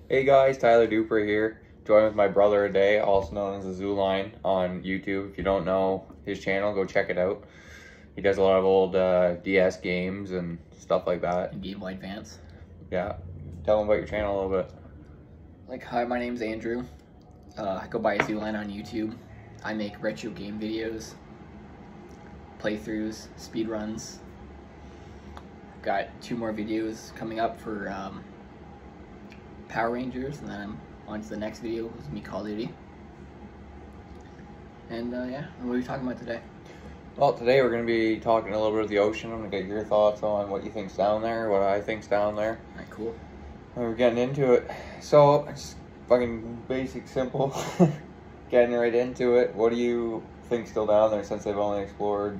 Hey guys, Tyler Duper here. Joined with my brother a day, also known as Azuline on YouTube. If you don't know his channel, go check it out. He does a lot of old DS games and stuff like that. And Game Boy Advance. Yeah. Tell him about your channel a little bit. Hi, my name's Andrew. I go by Azuline on YouTube. I make retro game videos, playthroughs, speedruns. Got 2 more videos coming up for Power Rangers, and then I'm on to the next video with me, Call of Duty. And yeah, what are we talking about today? Well, today we're going to be talking a little bit of the ocean. I'm going to get your thoughts on what you think's down there, what I think's down there. Alright, cool. And we're getting into it. So, it's fucking basic, simple. Getting right into it. What do you think's still down there since they've only explored,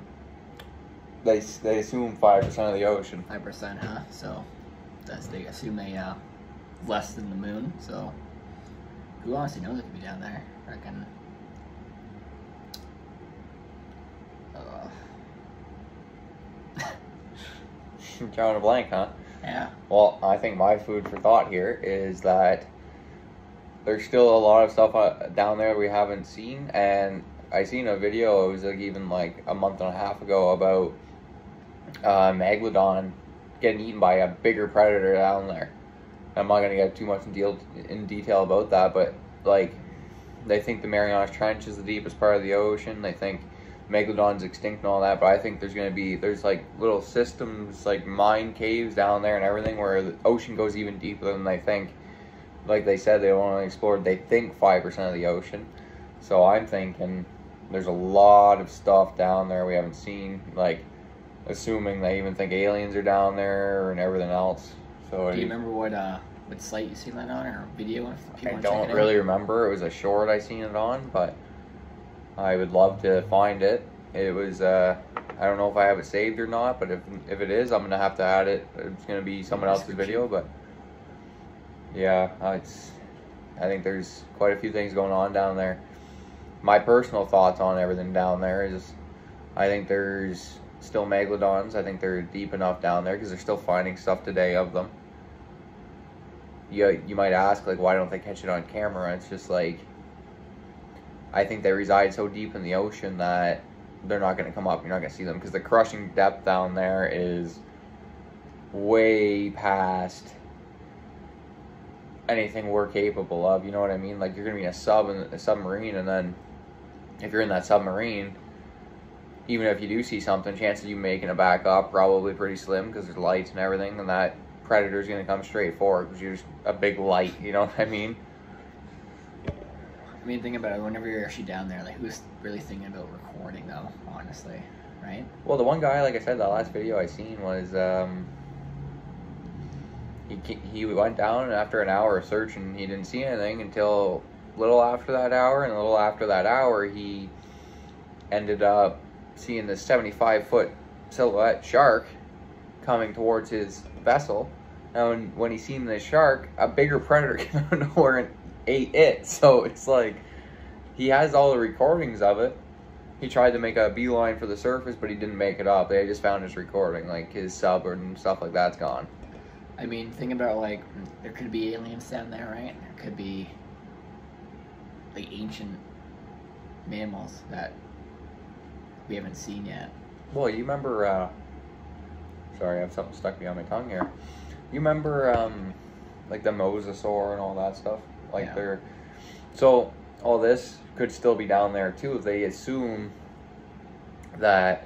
they assume 5% of the ocean? 5%, huh? So, they assume they less than the moon, so who honestly knows what could be down there? I reckon. Drawing a blank, huh? Yeah. Well, I think my food for thought here is that there's still a lot of stuff down there we haven't seen, and I seen a video, it was even like a month and a half ago, about Megalodon getting eaten by a bigger predator down there. I'm not going to get too much in detail about that, but like, they think the Marianas Trench is the deepest part of the ocean. They think Megalodon's extinct and all that, but I think there's like little systems, like mine caves down there and everything, where the ocean goes even deeper than they think. Like they said, they only explored, they think, 5% of the ocean. So I'm thinking there's a lot of stuff down there we haven't seen, like assuming they even think aliens are down there and everything else. So do you remember what site you seen that on, or video? I don't really remember. It was a short I seen it on, but I would love to find it. It was I don't know if I have it saved or not, but if it is, I'm gonna have to add it. It's gonna be someone else's video, but yeah, I think there's quite a few things going on down there. My personal thoughts on everything down there is, I think there's still megalodons. I think they're deep enough down there because they're still finding stuff today of them. You might ask, like, why don't they catch it on camera? It's just like, I think they reside so deep in the ocean that they're not going to come up. You're not going to see them because the crushing depth down there is way past anything we're capable of. You know what I mean? Like, you're going to be in a submarine, and then if you're in that submarine, even if you do see something, chances of you making it back up probably pretty slim because there's lights and everything, and that predator's going to come straight forward because you're just a big light. You know what I mean? I mean, think about it. Whenever you're actually down there, like, who's really thinking about recording, though? Honestly, right? Well, the one guy, like I said, that last video I seen was he went down, and after an hour of searching, he didn't see anything until a little after that hour, and a little after that hour, he ended up seeing this 75-foot silhouette shark coming towards his vessel. And when he seen this shark, a bigger predator came out of nowhere and ate it. So it's like, he has all the recordings of it. He tried to make a beeline for the surface, but he didn't make it up. They just found his recording, like his sub and stuff like that's gone. I mean, think about, like, there could be aliens down there, right? There could be, like, ancient mammals that we haven't seen yet. Well, you remember, sorry, I have something stuck behind my tongue here. You remember, like, the mosasaur and all that stuff? Like, yeah. So, all this could still be down there, too, if they assume that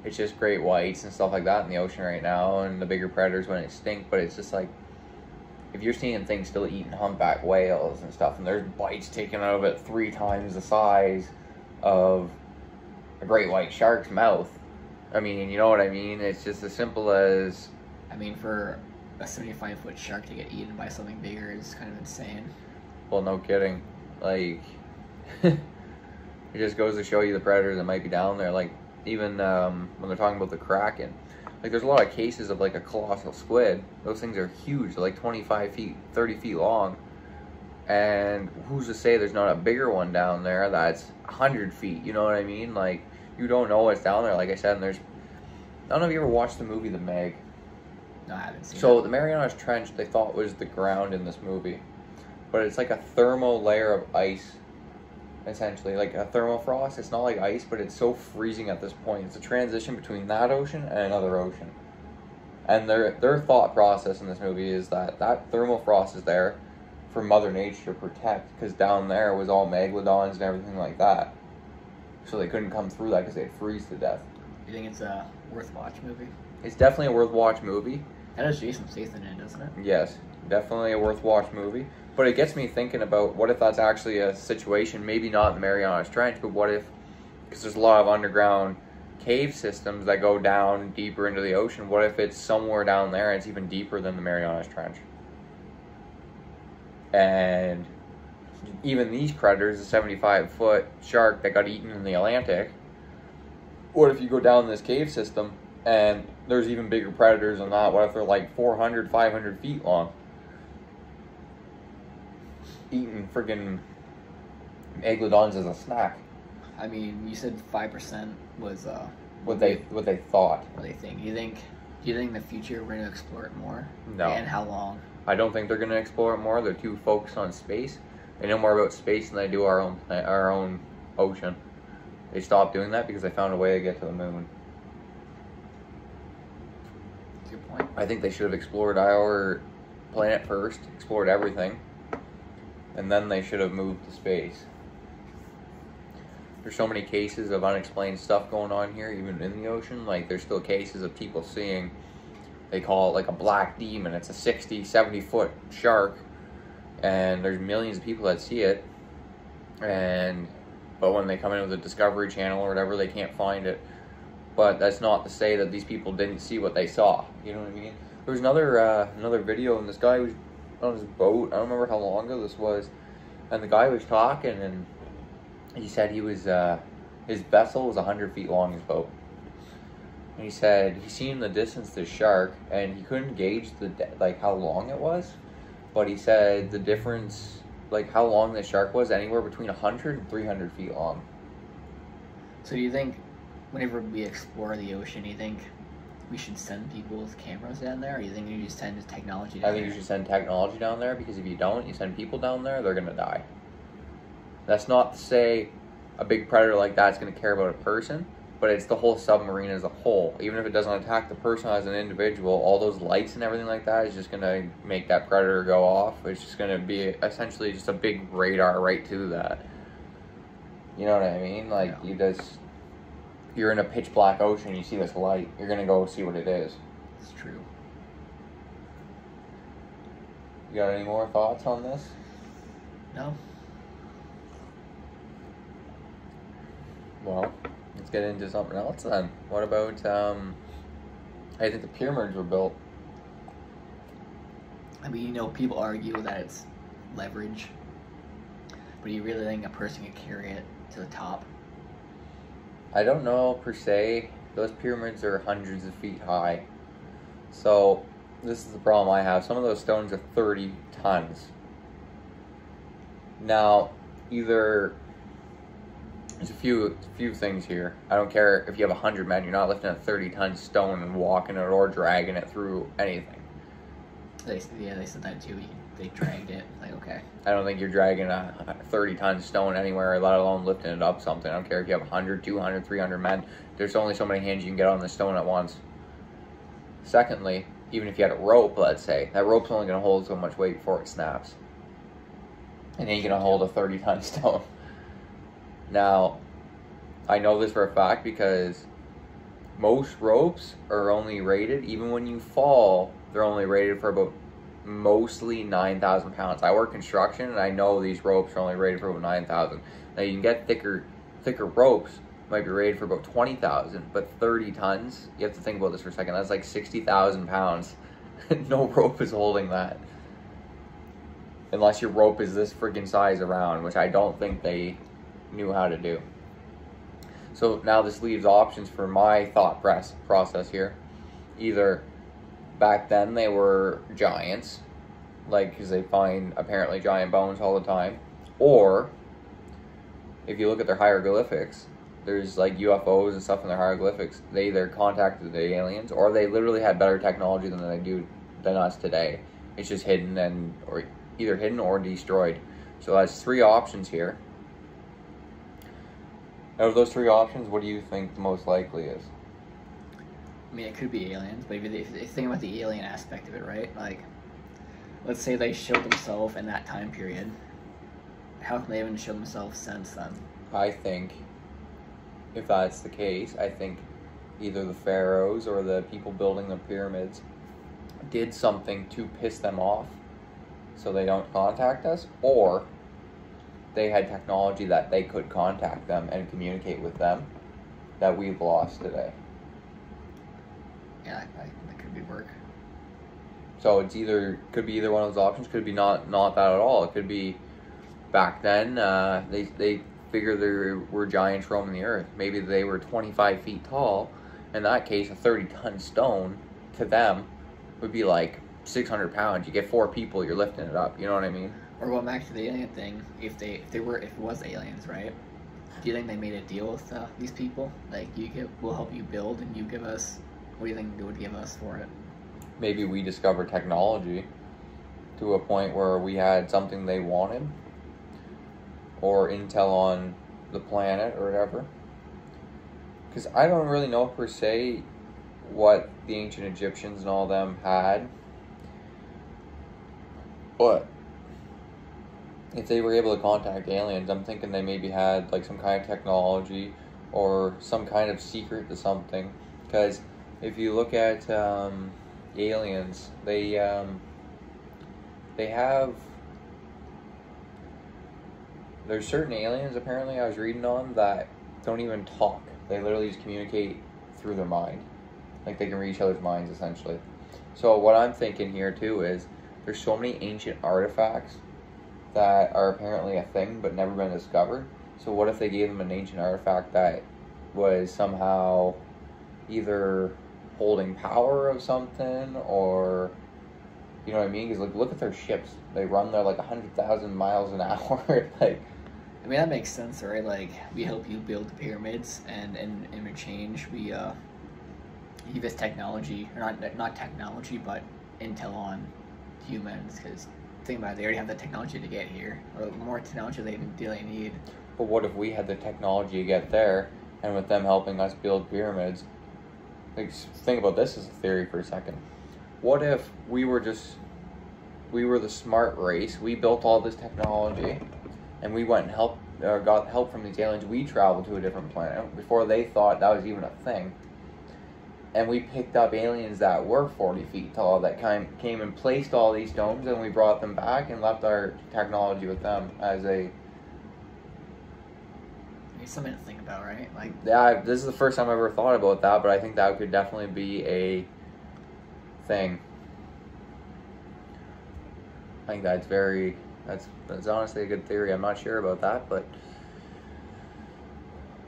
it's just great whites and stuff like that in the ocean right now, and the bigger predators went extinct. But it's just like, if you're seeing things still eating humpback whales and stuff, and there's bites taken out of it 3 times the size of a great white shark's mouth, I mean, you know what I mean? It's just as simple as, I mean, for a 75-foot shark to get eaten by something bigger is kind of insane. well, no kidding. Like, it just goes to show you the predators that might be down there. Like, even when they're talking about the Kraken, like, there's a lot of cases of, like, a colossal squid. Those things are huge. They're like 25 feet, 30 feet long. And who's to say there's not a bigger one down there that's 100 feet? You know what I mean? Like, you don't know what's down there, like I said. And I don't know if you ever watched the movie The Meg. No, I haven't seen it. So the Marianas Trench, they thought was the ground in this movie. but it's like a thermal layer of ice, essentially, like a thermofrost. It's not like ice, but it's so freezing at this point. It's a transition between that ocean and another ocean. And their thought process in this movie is that thermofrost is there for Mother Nature to protect, because down there was all megalodons and everything like that. So they couldn't come through that because they'd freeze to death. You think it's a worth watch movie? It's definitely a worth watch movie. That has Jason Statham in it, doesn't it? Yes, definitely a worth watch movie. But it gets me thinking about what if that's actually a situation, maybe not in the Marianas Trench, but what if, because there's a lot of underground cave systems that go down deeper into the ocean, what if it's somewhere down there and it's even deeper than the Marianas Trench? And even these predators, a 75-foot shark that got eaten in the Atlantic, what if you go down this cave system and there's even bigger predators than that? What if they're like 400, 500 feet long? Eating freaking megalodons as a snack. I mean, you said 5% was What they thought. what they think. Do you think in the future we're gonna explore it more? No. And how long? I don't think they're going to explore it more. They're too focused on space. They know more about space than they do our own ocean. They stopped doing that because they found a way to get to the moon. That's a good point. I think they should have explored our planet first, explored everything, and then they should have moved to space. There's so many cases of unexplained stuff going on here, even in the ocean. Like, there's still cases of people seeing, they call it like a black demon. It's a 60, 70-foot shark, and there's millions of people that see it. But when they come in with the Discovery Channel or whatever, they can't find it. But that's not to say that these people didn't see what they saw. You know what I mean? There was another video, and this guy was on his boat. I don't remember how long ago this was. And the guy was talking, and he said he was his vessel was 100 feet long, his boat. And he said he seen in the distance the shark, and he couldn't gauge how long it was, but he said the difference, like how long the shark was, anywhere between 100 and 300 feet long. So do you think whenever we explore the ocean, do you think we should send people with cameras down there, or do you think we should send technology down there? I think you should send technology down there, because if you don't, you send people down there, they're gonna die. That's not to say a big predator like that's gonna care about a person, but it's the whole submarine as a whole. Even if it doesn't attack the person as an individual, all those lights and everything like that is just going to make that predator go off. It's just going to be essentially just a big radar right to that. You know what I mean? Like, yeah. You're in a pitch black ocean, you see this light, you're going to go see what it is. It's true. You got any more thoughts on this? No. Well, let's get into something else then. What about, I think the pyramids were built. I mean, people argue that it's leverage, but do you really think a person could carry it to the top? I don't know per se. Those pyramids are hundreds of feet high. So, this is the problem I have. Some of those stones are 30 tons. Now, there's a few things here. I don't care if you have 100 men, you're not lifting a 30-ton stone and walking it or dragging it through anything. They said that too. They dragged it. Like, okay. I don't think you're dragging a 30-ton stone anywhere, let alone lifting it up something. I don't care if you have 100, 200, 300 men. There's only so many hands you can get on the stone at once. Secondly, even if you had a rope, let's say, that rope's only going to hold so much weight before it snaps. And ain't going to hold a 30-ton stone. Now, I know this for a fact because most ropes are only rated, even when you fall, they're only rated for about mostly 9,000 pounds. I work construction, and I know these ropes are only rated for about 9,000. Now, you can get thicker ropes, might be rated for about 20,000, but 30 tons, you have to think about this for a second, that's like 60,000 pounds. No rope is holding that. Unless your rope is this freaking size around, which I don't think they knew how to do. So now this leaves options for my thought process here. Either back then they were giants, like, because they find apparently giant bones all the time, or if you look at their hieroglyphics, there's like UFOs and stuff in their hieroglyphics. They either contacted the aliens, or they literally had better technology than us today. It's just hidden, or either hidden or destroyed. So that's 3 options here. Out of those 3 options, what do you think the most likely is? I mean, it could be aliens, but if you think about the alien aspect of it, right? Like, let's say they showed themselves in that time period. How can they even show themselves since then? I think, if that's the case, I think either the pharaohs or the people building the pyramids did something to piss them off so they don't contact us, or they had technology that they could contact them and communicate with them that we've lost today. Yeah, that could be work. So it's could be either one of those options. Could be not that at all. It could be back then they figured there were giants roaming the earth. Maybe they were 25 feet tall. In that case, a 30-ton stone to them would be like 600 pounds. You get 4 people, you're lifting it up. You know what I mean? Or going back to the alien thing, if it was aliens, right? Do you think they made a deal with these people? Like, we'll help you build, and you give us. What do you think they would give us for it? Maybe we discovered technology to a point where we had something they wanted, or intel on the planet or whatever. Because I don't really know per se what the ancient Egyptians and all them had, but if they were able to contact aliens, I'm thinking they maybe had like some kind of technology or some kind of secret to something. Because if you look at aliens, they have, there's certain aliens apparently I was reading on that don't even talk. They literally just communicate through their mind. Like, they can read each other's minds essentially. So what I'm thinking here too is there's so many ancient artifacts that are apparently a thing but never been discovered. So what if they gave them an ancient artifact that was somehow either holding power of something, or, you know what I mean? Because, like, look at their ships. They run there like 100,000 miles an hour. Like, I mean, that makes sense, right? Like, we help you build the pyramids, and in exchange, we give us technology, or not technology, but intel on humans. Because think about it, they already have the technology to get here, or more technology they really need. but what if we had the technology to get there, and with them helping us build pyramids? Like, think about this as a theory for a second. What if we were the smart race, we built all this technology, and we went and got help from these aliens, we traveled to a different planet before they thought that was even a thing, and we picked up aliens that were 40 feet tall that came and placed all these domes, and we brought them back and left our technology with them as a... It's something to think about, right? Like, Yeah, this is the first time I've ever thought about that, but I think that could definitely be a thing. I think that's honestly a good theory. I'm not sure about that, but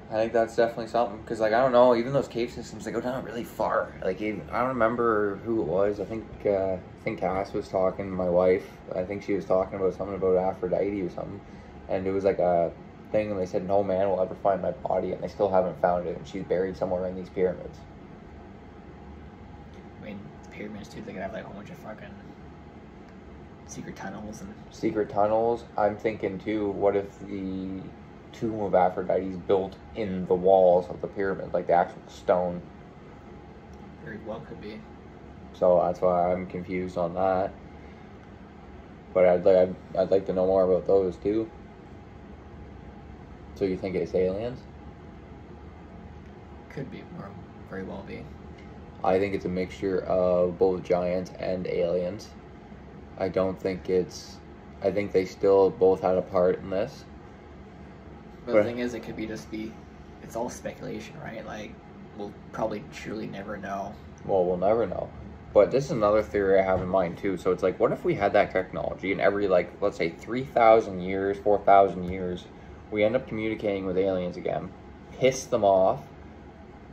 I think that's definitely something. Because, like, I don't know, even those cave systems, they go down really far. Like, I don't remember who it was. I think Cass was talking to my wife. I think she was talking about something about Aphrodite or something, and it was like a thing, and they said no man will ever find my body, and they still haven't found it, and she's buried somewhere in these pyramids. I mean, the pyramids too, they could have like a whole bunch of fucking secret tunnels. I'm thinking too, what if the tomb of Aphrodite is built in the walls of the pyramid, like the actual stone? Very well could be. So that's why I'm confused on that. But I'd like to know more about those too. So you think it's aliens? Could be, or very well be. I think it's a mixture of both giants and aliens. I think they still both had a part in this. But the thing is, it could be it's all speculation, right? Like, we'll probably truly never know. Well, we'll never know. But this is another theory I have in mind too. So it's like, what if we had that technology, and every, like, let's say 3,000 years, 4,000 years, we end up communicating with aliens again, piss them off,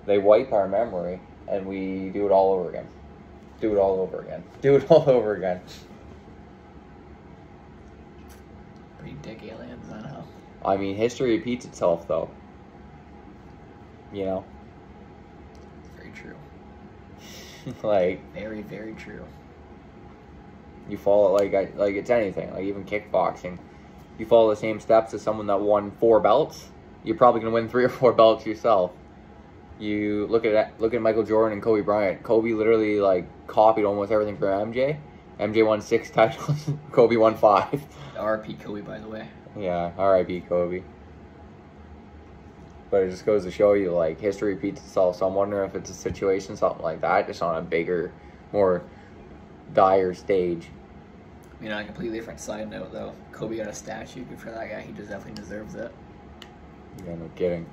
they wipe our memory, and we do it all over again. Do it all over again. Pretty dick aliens, I know. I mean, history repeats itself, though. You know? Very true. Like... Very, very true. You follow like it's anything, like even kickboxing. You follow the same steps as someone that won 4 belts, you're probably gonna win 3 or 4 belts yourself. You look at Michael Jordan and Kobe Bryant. Kobe literally like copied almost everything from MJ. MJ won 6 titles. Kobe won 5. R.I.P. Kobe, by the way. Yeah, R.I.P. Kobe. But it just goes to show you, like, history repeats itself. So I'm wondering if it's a situation, something like that, just on a bigger, more dire stage. I mean, on a completely different side note, though, Kobe got a statue. Good for that guy. He just definitely deserves it. Yeah, no kidding.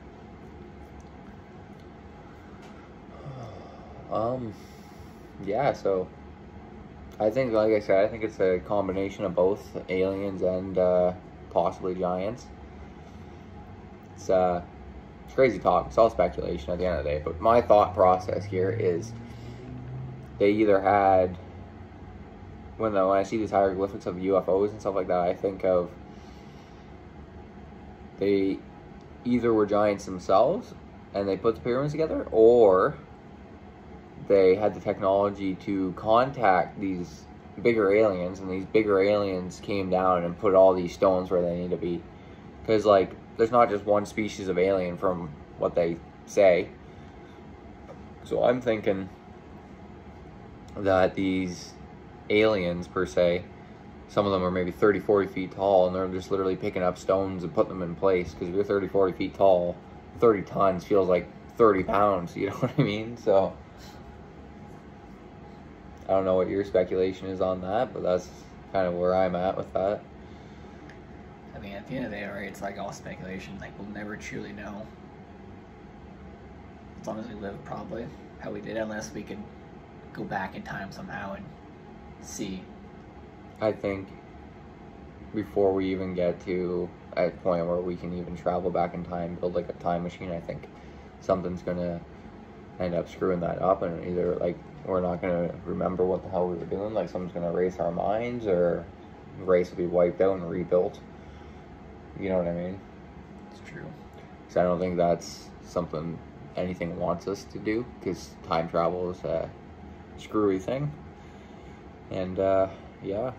Yeah, so I think, like I said, I think it's a combination of both aliens and possibly giants. It's crazy talk. It's all speculation at the end of the day. But my thought process here is they either had, when I see these hieroglyphics of UFOs and stuff like that, I think of they either were giants themselves and they put the pyramids together, or they had the technology to contact these bigger aliens, and these bigger aliens came down and put all these stones where they need to be. Because, like, there's not just one species of alien from what they say. So I'm thinking that these aliens, per se, some of them are maybe 30, 40 feet tall, and they're just literally picking up stones and putting them in place. Because if you're 30, 40 feet tall, 30 tons feels like 30 pounds, you know what I mean? So I don't know what your speculation is on that, but that's kind of where I'm at with that. I mean, at the end of the day, right, it's like all speculation. Like, we'll never truly know, as long as we live, probably, how we did, unless we could go back in time somehow and see. I think before we even get to a point where we can even travel back in time, build like a time machine, I think something's going to end up screwing that up, and either like we're not going to remember what the hell we were doing, like someone's going to erase our minds, or the race will be wiped out and rebuilt. You know what I mean? It's true. So I don't think that's something anything wants us to do, because time travel is a screwy thing. And yeah.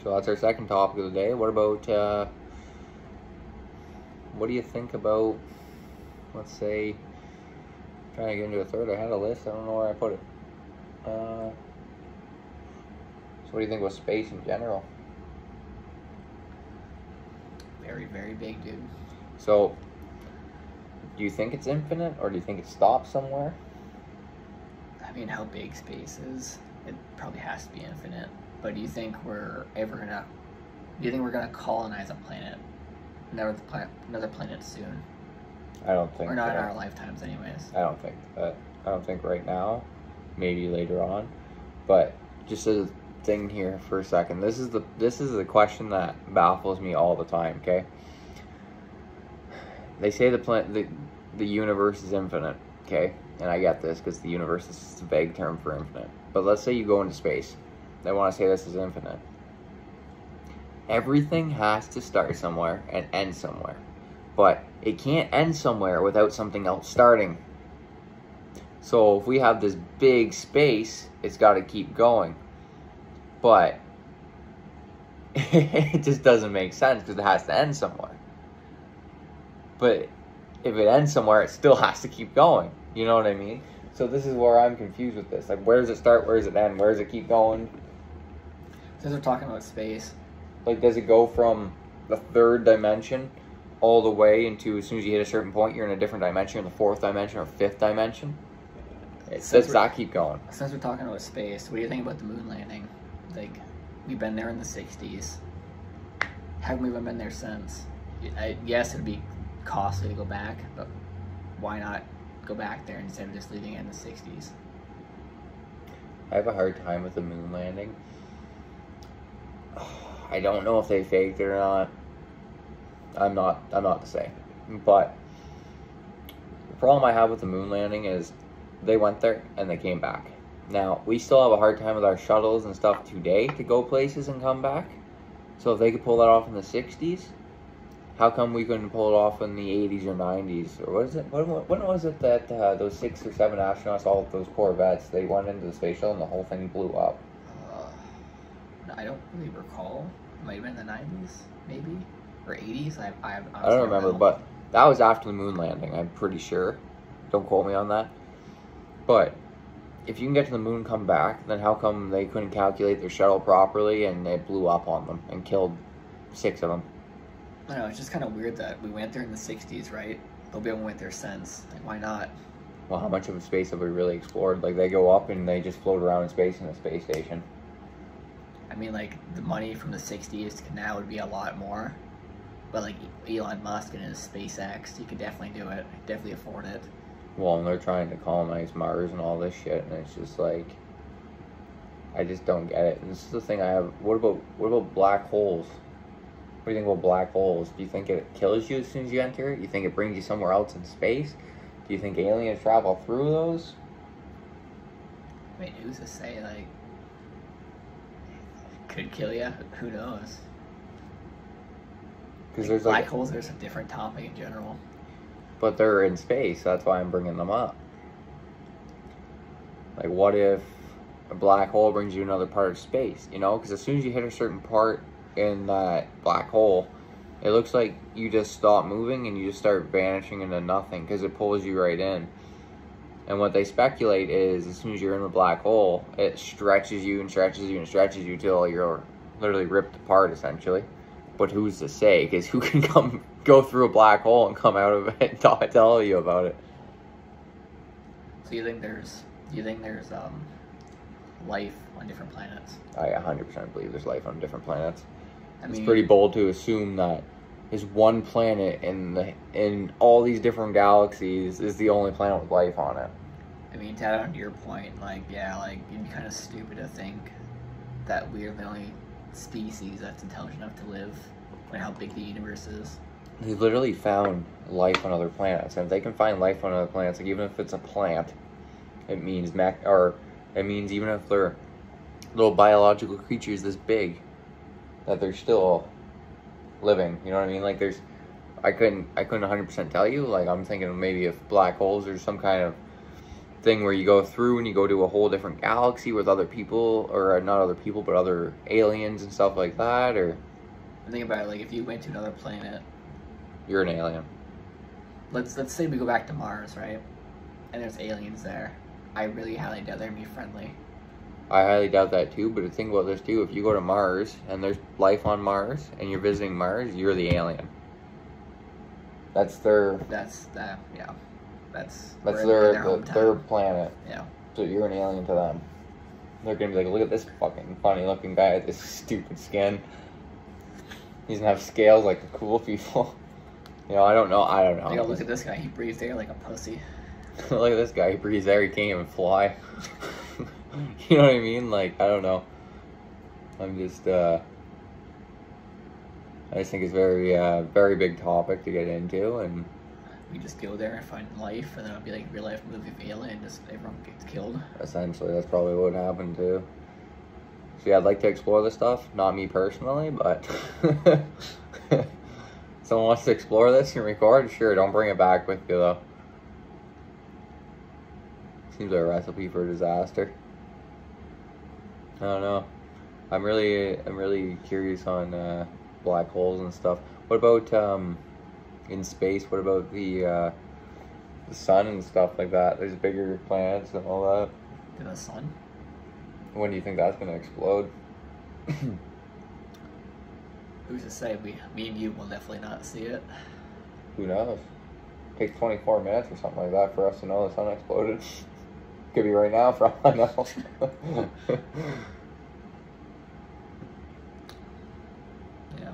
So that's our second topic of the day. What about what do you think about, let's say, trying to get into a third? I had a list, I don't know where I put it. So what do you think about space in general? Very, very big, dude. So, do you think it's infinite, or do you think it stops somewhere? I mean, how big space is, it probably has to be infinite. But do you think we're ever gonna, do you think we're gonna colonize a planet, another planet soon? I don't think. Or not in our lifetimes, anyways. I don't think that. I don't think right now. Maybe later on. But just as a thing here for a second, this is the question that baffles me all the time. Okay. They say the universe is infinite. Okay, and I get this because the universe is a vague term for infinite. But let's say you go into space. They want to say this is infinite. Everything has to start somewhere and end somewhere. But it can't end somewhere without something else starting. So if we have this big space, it's got to keep going. But it just doesn't make sense because it has to end somewhere. But if it ends somewhere, it still has to keep going. You know what I mean? So this is where I'm confused with this. Like, where does it start? Where does it end? Where does it keep going? Since we're talking about space, like, does it go from the third dimension all the way into, as soon as you hit a certain point, you're in a different dimension, in the fourth dimension or fifth dimension? Does that keep going? Since we're talking about space, what do you think about the moon landing? Like, we've been there in the 60s. Haven't we even been there since? Yes, it'd be costly to go back, but why not go back there instead of just leaving it in the 60s? I have a hard time with the moon landing. I don't know if they faked it or not. I'm not to say. But the problem I have with the moon landing is they went there and they came back. Now, we still have a hard time with our shuttles and stuff today to go places and come back. So if they could pull that off in the 60s, how come we couldn't pull it off in the 80s or 90s? Or what is it? When was it that those 6 or 7 astronauts, all of those Corvettes, they went into the space shuttle and the whole thing blew up? I don't really recall. It might have been the 90s, maybe? Or 80s? I don't remember, but that was after the moon landing, I'm pretty sure. Don't quote me on that. But if you can get to the moon and come back, then how come they couldn't calculate their shuttle properly and it blew up on them and killed 6 of them? I don't know, it's just kind of weird that we went there in the 60s, right? Nobody went there since. Like, why not? Well, how much of space have we really explored? Like, they go up and they just float around in space in a space station. I mean, like, the money from the 60s to now would be a lot more. But, like, Elon Musk and his SpaceX, he could definitely do it. Definitely afford it. Well, and they're trying to colonize Mars and all this shit, and it's just like, I just don't get it. And this is the thing I have. What about black holes? What do you think about black holes? Do you think it kills you as soon as you enter it? You think it brings you somewhere else in space? Do you think aliens travel through those? I mean, who's to say, like, it could kill you? Who knows? Because there's black holes are a different topic in general. But they're in space, that's why I'm bringing them up. Like, what if a black hole brings you to another part of space, you know? Because as soon as you hit a certain part in that black hole, it looks like you just stop moving and you just start vanishing into nothing because it pulls you right in. And what they speculate is as soon as you're in the black hole, it stretches you and stretches you and stretches you till you're literally ripped apart, essentially. But who's to say? Because who can go through a black hole and come out of it and tell you about it? So do you think there's life on different planets? I 100% believe there's life on different planets. I mean, it's pretty bold to assume that is one planet in all these different galaxies is the only planet with life on it. I mean, to add on to your point, like, yeah, like, it'd be kind of stupid to think that we're the only species that's intelligent enough to live when how big the universe is. They literally found life on other planets, and if they can find life on other planets, like even if it's a plant, it means even if they're little biological creatures this big, that they're still living. You know what I mean? Like I couldn't 100% tell you. Like I'm thinking maybe if black holes or some kind of thing where you go through and you go to a whole different galaxy with other people, or not other people, but other aliens and stuff like that, or... Think about it, like if you went to another planet... You're an alien. Let's say we go back to Mars, right? And there's aliens there. I really highly doubt they're gonna be friendly. I highly doubt that too, but think about this too. If you go to Mars and there's life on Mars and you're visiting Mars, you're the alien. That's their planet. Yeah. So you're an alien to them. They're gonna be like, look at this fucking funny looking guy with this stupid skin. He doesn't have scales like the cool people. You know, I don't know. You gotta look at this guy, he breathes air like a pussy. Look at this guy, he breathes air, he can't even fly. You know what I mean? Like, I don't know. I just think it's very big topic to get into, and we just go there and find life, and then it'll be like real life movie of Alien, just everyone gets killed. Essentially, that's probably what happened too. So yeah, I'd like to explore this stuff. Not me personally, but someone wants to explore this and record, sure, don't bring it back with you though. Seems like a recipe for disaster. I don't know. I'm really curious on black holes and stuff. What about in space? What about the sun and stuff like that? There's bigger planets and all that. In the sun? When do you think that's gonna explode? Who's to say? Me and you will definitely not see it. Who knows? It takes 24 minutes or something like that for us to know the sun exploded. Could be right now, for all I know. Yeah.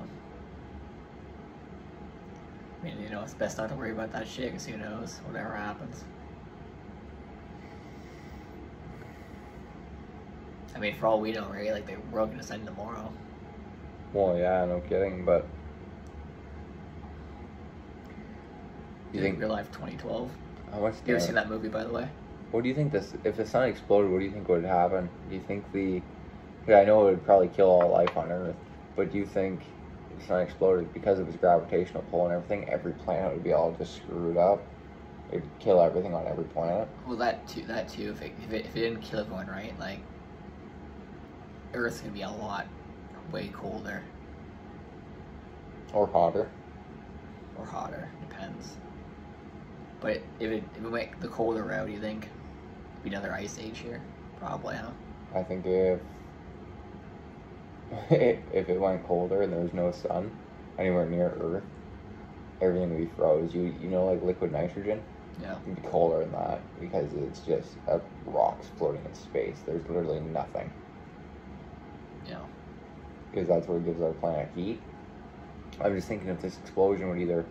I mean, you know, it's best not to worry about that shit, because who knows, whatever happens. I mean, for all we know, right, like, we're all gonna send tomorrow. Well, yeah, no kidding, but... You think Real Life 2012? How much? You ever seen that movie, by the way? What do you think if the sun exploded, what do you think would happen? Do you think I know it would probably kill all life on Earth, but do you think the sun exploded, because of its gravitational pull and everything, every planet would be all just screwed up. It'd kill everything on every planet. Well, that too. If it didn't kill everyone, right? Like, Earth's gonna be a lot way colder Or hotter. or hotter. Depends. But if it went the colder route, do you think it'd be another ice age here? Probably, huh? I think if if it went colder and there was no sun anywhere near Earth, everything would be froze. You know, like liquid nitrogen? Yeah. It'd be colder than that because it's just rocks floating in space. There's literally nothing. Yeah. Because that's what gives our planet heat. I'm just thinking if this explosion would either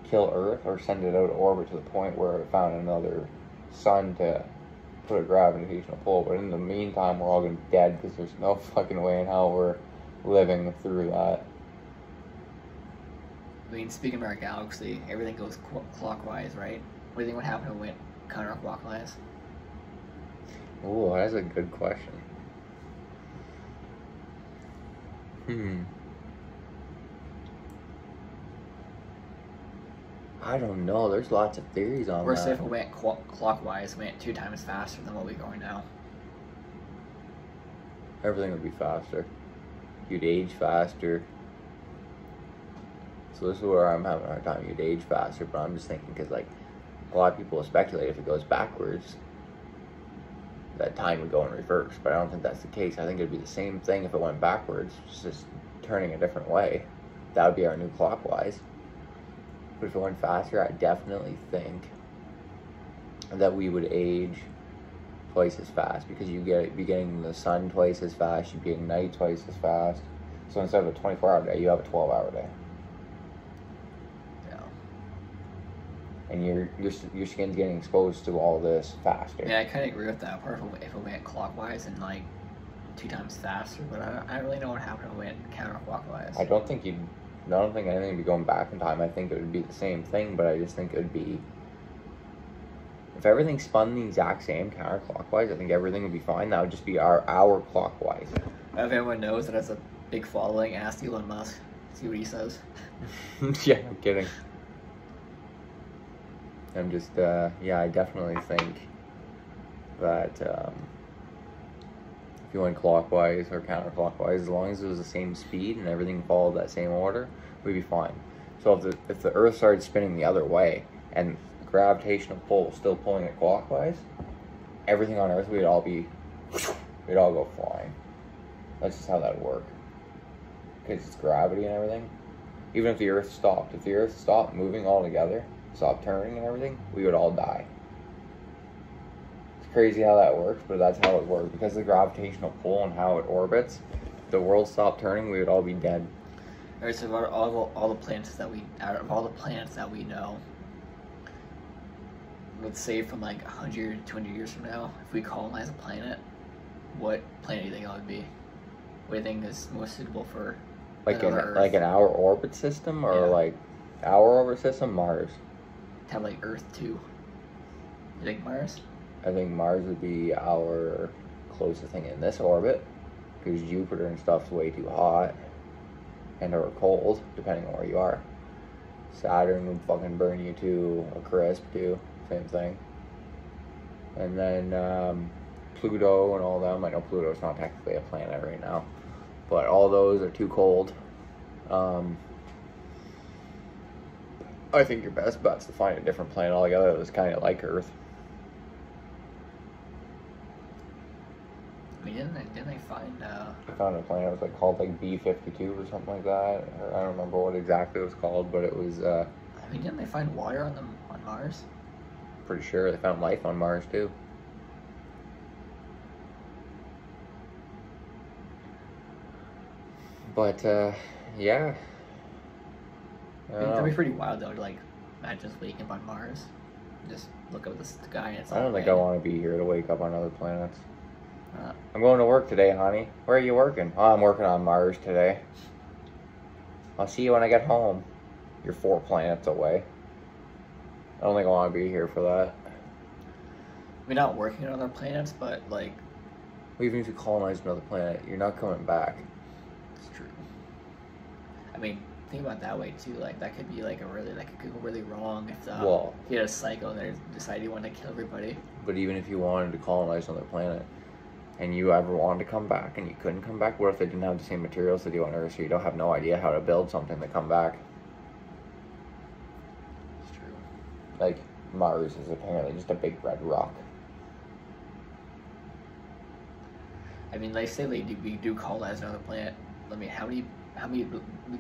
kill Earth or send it out of orbit to the point where it found another sun to put a gravitational pull. But in the meantime, we're all going to be dead because there's no fucking way in hell we're living through that. I mean, speaking of our galaxy, everything goes clockwise, right? What do you think would happen if it went counterclockwise? Ooh, that's a good question. I don't know. There's lots of theories on Or that. say if it went clockwise, it went 2 times faster than what we're going now. Everything would be faster. You'd age faster. So this is where I'm having a hard time. You'd age faster, but I'm just thinking because, like, a lot of people speculate if it goes backwards, that time would go in reverse. But I don't think that's the case. I think it'd be the same thing if it went backwards, just turning a different way. That would be our new clockwise. But if it went faster, I definitely think that we would age twice as fast because you'd be getting the sun twice as fast, you'd be getting night twice as fast. So instead of a 24-hour day, you have a 12-hour day. Yeah. And your skin's getting exposed to all this faster. Yeah, I kind of agree with that part if it went clockwise and like 2 times faster, but I don't really know what happened if it went counterclockwise. I don't think anything would be going back in time. I think it would be the same thing, but I just think it would be, if everything spun the exact same counterclockwise, I think everything would be fine. That would just be our clockwise. If everyone knows that has a big following, ask Elon Musk, see what he says. Yeah, I'm kidding. I'm just, yeah, I definitely think that if you went clockwise or counterclockwise, as long as it was the same speed and everything followed that same order, we'd be fine. So if the Earth started spinning the other way and the gravitational pull was still pulling it clockwise, everything on Earth we'd all go flying. That's just how that would work. Because it's gravity and everything. Even if the Earth stopped moving altogether, stopped turning and everything, we would all die. It's crazy how that works, but that's how it works. Because of the gravitational pull and how it orbits, if the world stopped turning, we would all be dead. Alright, so out of all the planets that we know, let's say from like 100, 200 years from now, if we colonize a planet, what planet do you think it would be? What do you think is most suitable for Like Earth? like in our orbit system, or Yeah. like our orbit system, Mars. To have like Earth too. You think Mars? I think Mars would be our closest thing in this orbit, because Jupiter and stuff's way too hot and or cold, depending on where you are. Saturn would fucking burn you to a crisp too, same thing. And then Pluto and all them. I know Pluto's not technically a planet right now, but all those are too cold. I think your best bet's to find a different planet altogether that's kind of like Earth. I mean, didn't they find I found a planet, it was like called like B52 or something like that. Or I don't remember what exactly it was called, but it was I mean, didn't they find water on Mars? pretty sure they found life on Mars too. But yeah. I don't That'd be know. pretty wild though to like imagine just waking up on Mars. Just look up at the sky and it's I don't think I want to be here to wake up on other planets. Uh, I'm going to work today, honey. Where are you working? Oh, I'm working on Mars today. I'll see you when I get home. You're 4 planets away. I don't think I want to be here for that. we're not working on other planets, but like Even if you colonize another planet, you're not coming back. it's true. I mean, think about it that way too. Like that could be like that could go really wrong if if you had a cycle and they decided you wanted to kill everybody. But even if you wanted to colonize another planet, and you ever wanted to come back and you couldn't come back, what if they didn't have the same materials they do on Earth, so you don't have no idea how to build something to come back? It's true. Like, Mars is apparently just a big red rock. I mean, they say we do colonize another planet. I mean, how many,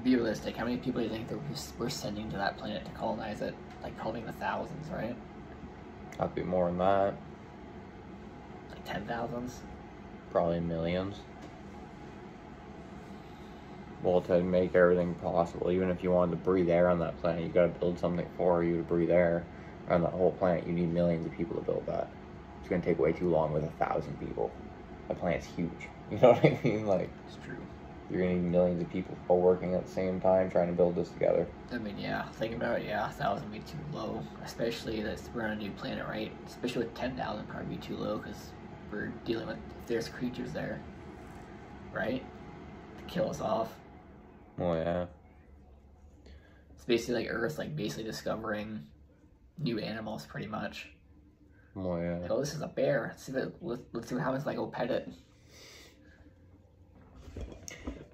be realistic, how many people do you think that we're sending to that planet to colonize it? Like, probably in the thousands, right? I'd be more than that. Like 10,000s? Probably millions. Well, to make everything possible, even if you wanted to breathe air on that planet, you gotta build something for you to breathe air on that whole planet. You need millions of people to build that. It's gonna take way too long with 1,000 people. The planet's huge. You know what I mean? Like, it's true. You're gonna need millions of people all working at the same time trying to build this together. I mean, yeah, thinking about it, yeah, 1,000 would be too low. Especially that we're on a new planet, right? Especially with 10,000 probably be too low because we're dealing with, if there's creatures there, right? To kill us off. Oh, yeah. It's basically like Earth, like basically discovering new animals pretty much. Oh, yeah. Like, oh, this is a bear. Let's see what happens if I go pet it.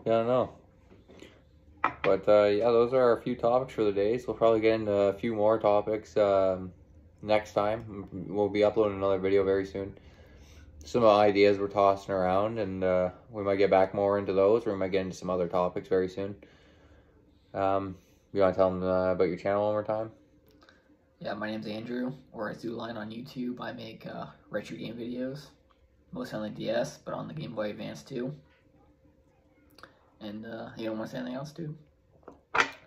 Yeah, I don't know. But, yeah, those are our few topics for the day. So we'll probably get into a few more topics next time. We'll be uploading another video very soon. Some ideas we're tossing around, and we might get back more into those, or we might get into some other topics very soon. You want to tell them about your channel one more time? Yeah, my name's Andrew, or Azuline on YouTube. I make retro game videos, mostly on the DS, but on the Game Boy Advance too. And you don't want to say anything else, too?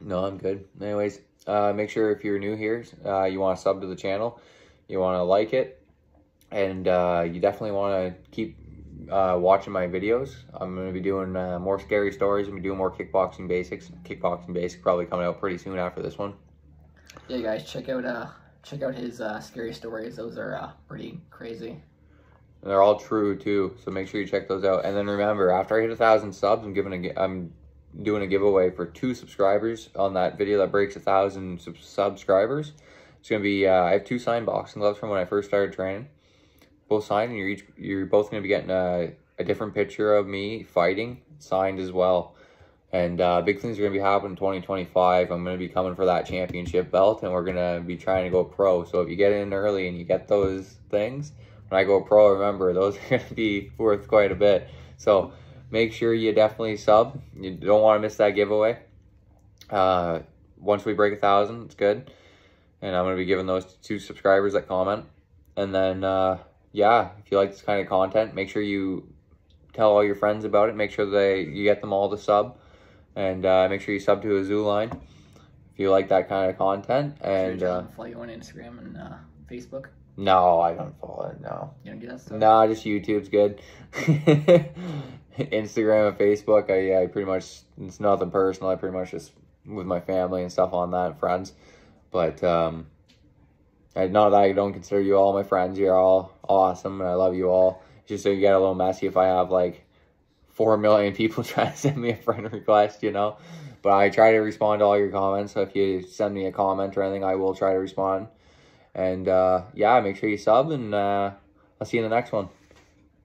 No, I'm good. Anyways, make sure if you're new here, you want to sub to the channel, you want to like it, and you definitely want to keep watching my videos. I'm going to be doing more scary stories. I'm going to be doing more kickboxing basics. Kickboxing basics probably coming out pretty soon after this one. Yeah, guys, check out his scary stories. Those are pretty crazy. And they're all true too, so make sure you check those out. And then remember, after I hit 1,000 subs, I'm doing a giveaway for 2 subscribers on that video that breaks 1,000 subscribers. It's gonna be I have 2 signed boxing gloves from when I first started training, both signed, and you're both gonna be getting a different picture of me fighting signed as well. And big things are gonna be happening in 2025. I'm gonna be coming for that championship belt, and we're gonna be trying to go pro. So if you get in early and you get those things, when I go pro, remember, those are going to be worth quite a bit. So make sure you definitely sub. You don't want to miss that giveaway. Once we break 1,000, it's good. And I'm going to be giving those to 2 subscribers that comment. And then, yeah, if you like this kind of content, make sure you tell all your friends about it. Make sure you get them all to sub. And make sure you sub to Azuline if you like that kind of content. And follow you on Instagram and Facebook. No, I don't follow it, no. You don't do that stuff? No, just YouTube's good. Instagram and Facebook, I pretty much, it's nothing personal. I pretty much just with my family and stuff on that, friends. But, not that I don't consider you all my friends. You're all awesome, and I love you all. Just so you get a little messy if I have, like, 4 million people trying to send me a friend request, you know. But I try to respond to all your comments, so if you send me a comment or anything, I will try to respond. And, yeah, make sure you sub, and I'll see you in the next one.